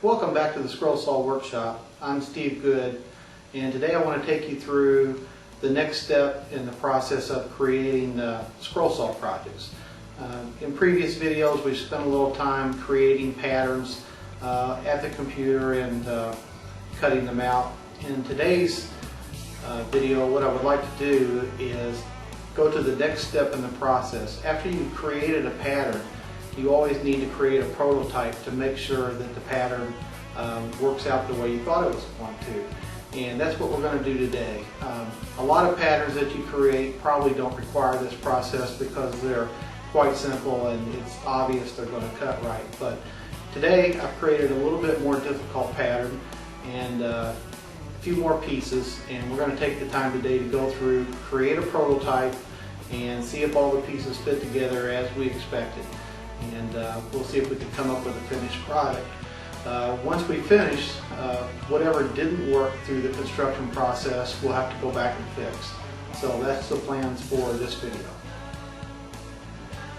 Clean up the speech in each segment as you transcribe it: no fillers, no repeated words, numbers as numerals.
Welcome back to the Scroll Saw Workshop. I'm Steve Good, and today I want to take you through the next step in the process of creating scroll saw projects. In previous videos we spent a little time creating patterns at the computer and cutting them out. In today's video, what I would like to do is go to the next step in the process. After you've created a pattern, you always need to create a prototype to make sure that the pattern works out the way you thought it was going to. And that's what we're going to do today. A lot of patterns that you create probably don't require this process because they're quite simple and it's obvious they're going to cut right. But today I've created a little bit more difficult pattern and a few more pieces, and we're going to take the time today to go through, create a prototype, and see if all the pieces fit together as we expected. And we'll see if we can come up with a finished product. Once we finish, whatever didn't work through the construction process, we'll have to go back and fix. So that's the plans for this video.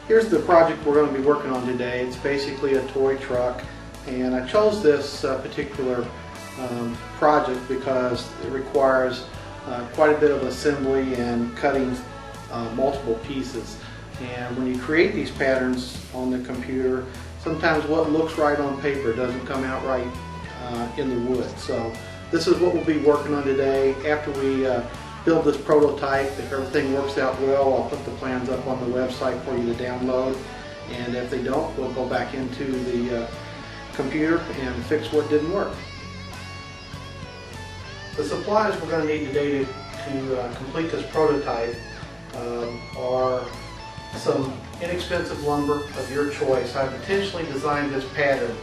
Here's the project we're going to be working on today. It's basically a toy truck, and I chose this particular project because it requires quite a bit of assembly and cutting multiple pieces. And when you create these patterns on the computer, sometimes what looks right on paper doesn't come out right in the wood. So this is what we'll be working on today. After we build this prototype, if everything works out well, I'll put the plans up on the website for you to download. And if they don't, we'll go back into the computer and fix what didn't work. The supplies we're going to need today to complete this prototype are some inexpensive lumber of your choice. I've intentionally designed this pattern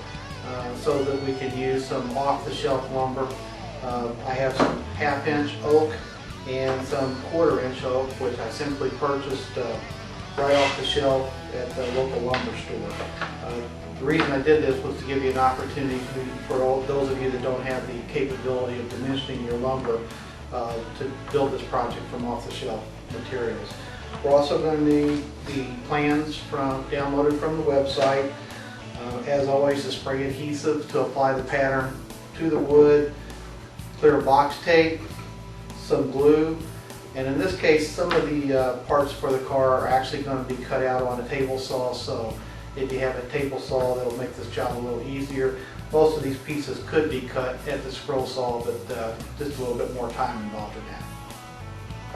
so that we can use some off-the-shelf lumber. I have some half-inch oak and some quarter-inch oak, which I simply purchased right off the shelf at the local lumber store. The reason I did this was to give you an opportunity for those of you that don't have the capability of dimensioning your lumber to build this project from off-the-shelf materials. We're also going to need the plans downloaded from the website. As always, the spray adhesive to apply the pattern to the wood, clear box tape, some glue, and in this case some of the parts for the car are actually going to be cut out on a table saw, so if you have a table saw, that'll make this job a little easier. Most of these pieces could be cut at the scroll saw, but just a little bit more time involved in that.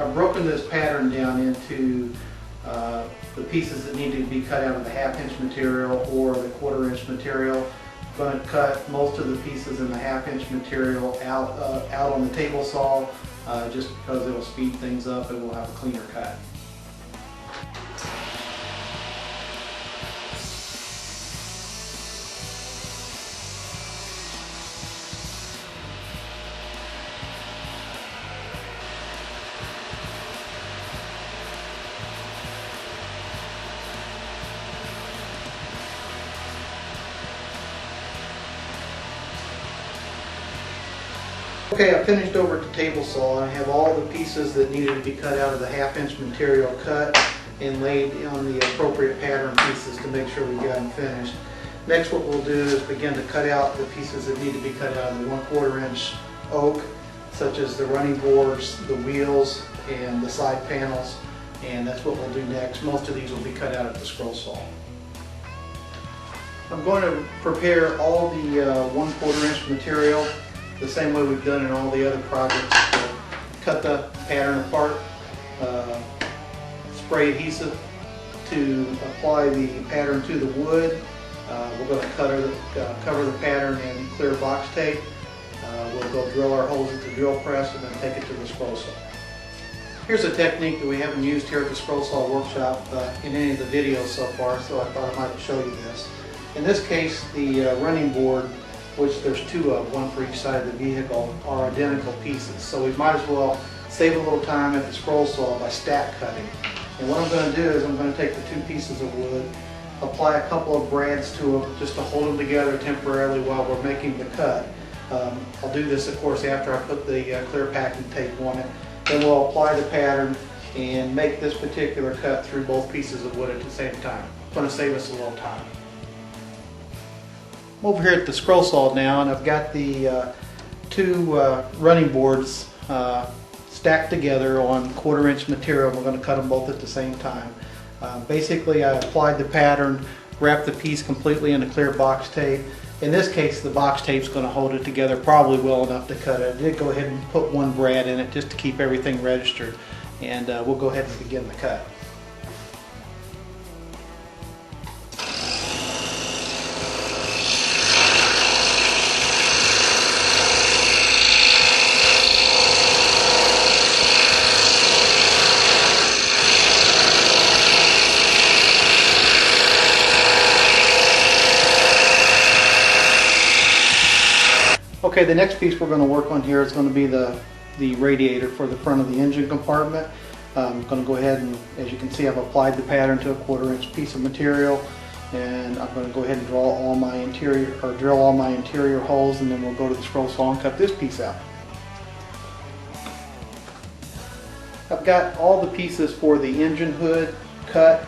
I've broken this pattern down into the pieces that need to be cut out of the half-inch material or the quarter-inch material. I'm going to cut most of the pieces in the half-inch material out on the table saw just because it will speed things up and we'll have a cleaner cut. Okay, I finished over at the table saw and I have all the pieces that needed to be cut out of the half-inch material cut and laid on the appropriate pattern pieces to make sure we got them finished. Next, what we'll do is begin to cut out the pieces that need to be cut out of the 1/4 inch oak, such as the running boards, the wheels, and the side panels, and that's what we'll do next. Most of these will be cut out at the scroll saw. I'm going to prepare all the 1/4 inch material the same way we've done in all the other projects. So cut the pattern apart, spray adhesive to apply the pattern to the wood. We're going to cover the pattern in clear box tape. We'll go drill our holes at the drill press and then take it to the scroll saw. Here's a technique that we haven't used here at the Scroll Saw Workshop in any of the videos so far, so I thought I might show you this. In this case, the running board, which there's two of, one for each side of the vehicle, are identical pieces. So we might as well save a little time at the scroll saw by stack cutting. And what I'm going to do is I'm going to take the two pieces of wood, apply a couple of brads to them just to hold them together temporarily while we're making the cut. I'll do this, of course, after I put the clear packing tape on it. Then we'll apply the pattern and make this particular cut through both pieces of wood at the same time. It's going to save us a little time. I'm over here at the scroll saw now, and I've got the two running boards stacked together on 1/4" material. We're going to cut them both at the same time. Basically, I applied the pattern, wrapped the piece completely in a clear box tape. In this case, the box tape is going to hold it together probably well enough to cut it. I did go ahead and put one brad in it just to keep everything registered, and we'll go ahead and begin the cut. Okay, the next piece we're going to work on here is going to be the radiator for the front of the engine compartment. I'm going to go ahead and, as you can see, I've applied the pattern to a 1/4" piece of material, and I'm going to go ahead and drill all my interior holes, and then we'll go to the scroll saw and cut this piece out. I've got all the pieces for the engine hood cut.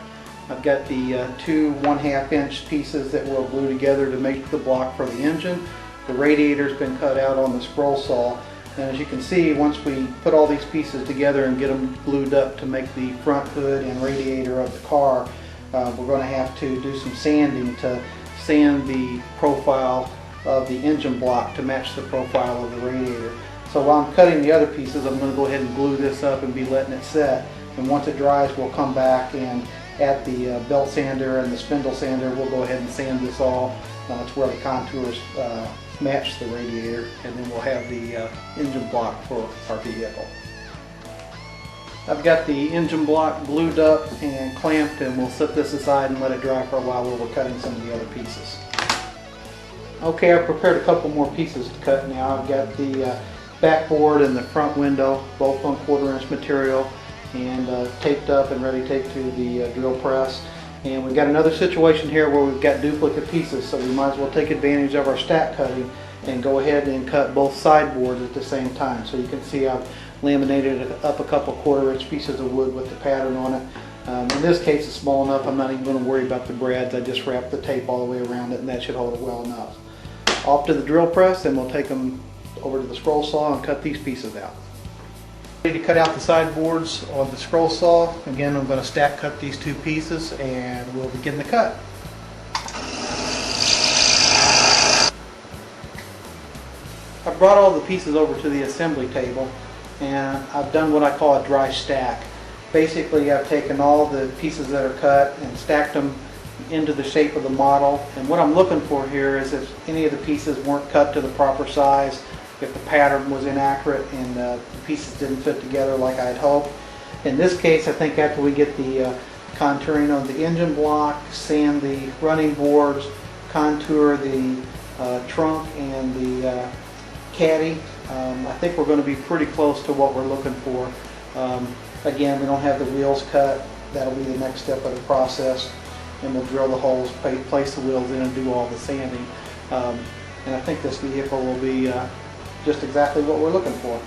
I've got the two 1/2 inch pieces that we'll glue together to make the block for the engine. The radiator's been cut out on the scroll saw, and as you can see, once we put all these pieces together and get them glued up to make the front hood and radiator of the car, we're going to have to do some sanding to sand the profile of the engine block to match the profile of the radiator. So while I'm cutting the other pieces, I'm going to go ahead and glue this up and be letting it set, and once it dries, we'll come back and at the belt sander and the spindle sander, we'll go ahead and sand this all to where the contours match the radiator, and then we'll have the engine block for our vehicle. I've got the engine block glued up and clamped, and we'll set this aside and let it dry for a while while we're cutting some of the other pieces. Okay, I've prepared a couple more pieces to cut now. I've got the backboard and the front window, both on 1/4" material, and taped up and ready to take to the drill press. And we've got another situation here where we've got duplicate pieces, so we might as well take advantage of our stack cutting and go ahead and cut both side boards at the same time. So you can see I've laminated up a couple 1/4" pieces of wood with the pattern on it. In this case, it's small enough, I'm not even going to worry about the brads. I just wrap the tape all the way around it, and that should hold it well enough. Off to the drill press, and we'll take them over to the scroll saw and cut these pieces out. Ready to cut out the side boards on the scroll saw. Again, I'm going to stack cut these two pieces, and we'll begin the cut. I brought all the pieces over to the assembly table, and I've done what I call a dry stack. Basically, I've taken all the pieces that are cut and stacked them into the shape of the model. And what I'm looking for here is if any of the pieces weren't cut to the proper size, if the pattern was inaccurate and the pieces didn't fit together like I'd hoped. In this case, I think after we get the contouring on the engine block, sand the running boards, contour the trunk and the caddy, I think we're going to be pretty close to what we're looking for. Again, we don't have the wheels cut. That'll be the next step of the process, and we'll drill the holes, place the wheels in, and do all the sanding. And I think this vehicle will be just exactly what we're looking for.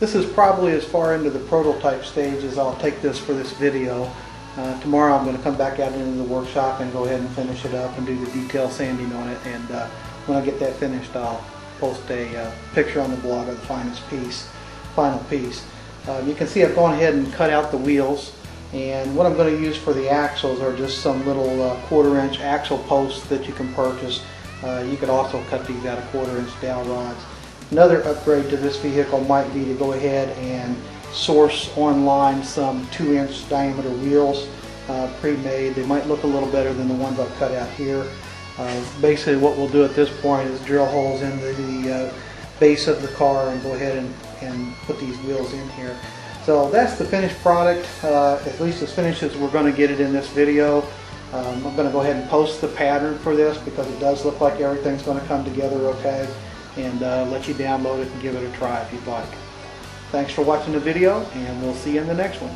This is probably as far into the prototype stage as I'll take this for this video. Tomorrow I'm going to come back out into the workshop and go ahead and finish it up and do the detail sanding on it, and when I get that finished, I'll post a picture on the blog of the final piece. You can see I've gone ahead and cut out the wheels, and what I'm going to use for the axles are just some little 1/4" axle posts that you can purchase. You could also cut these out of 1/4" dowel rods. Another upgrade to this vehicle might be to go ahead and source online some 2-inch diameter wheels pre-made. They might look a little better than the ones I've cut out here. Basically what we'll do at this point is drill holes in the base of the car and go ahead and put these wheels in here. So that's the finished product, at least as finished as we're going to get it in this video. I'm going to go ahead and post the pattern for this because it does look like everything's going to come together okay, and let you download it and give it a try if you'd like. Thanks for watching the video, and we'll see you in the next one.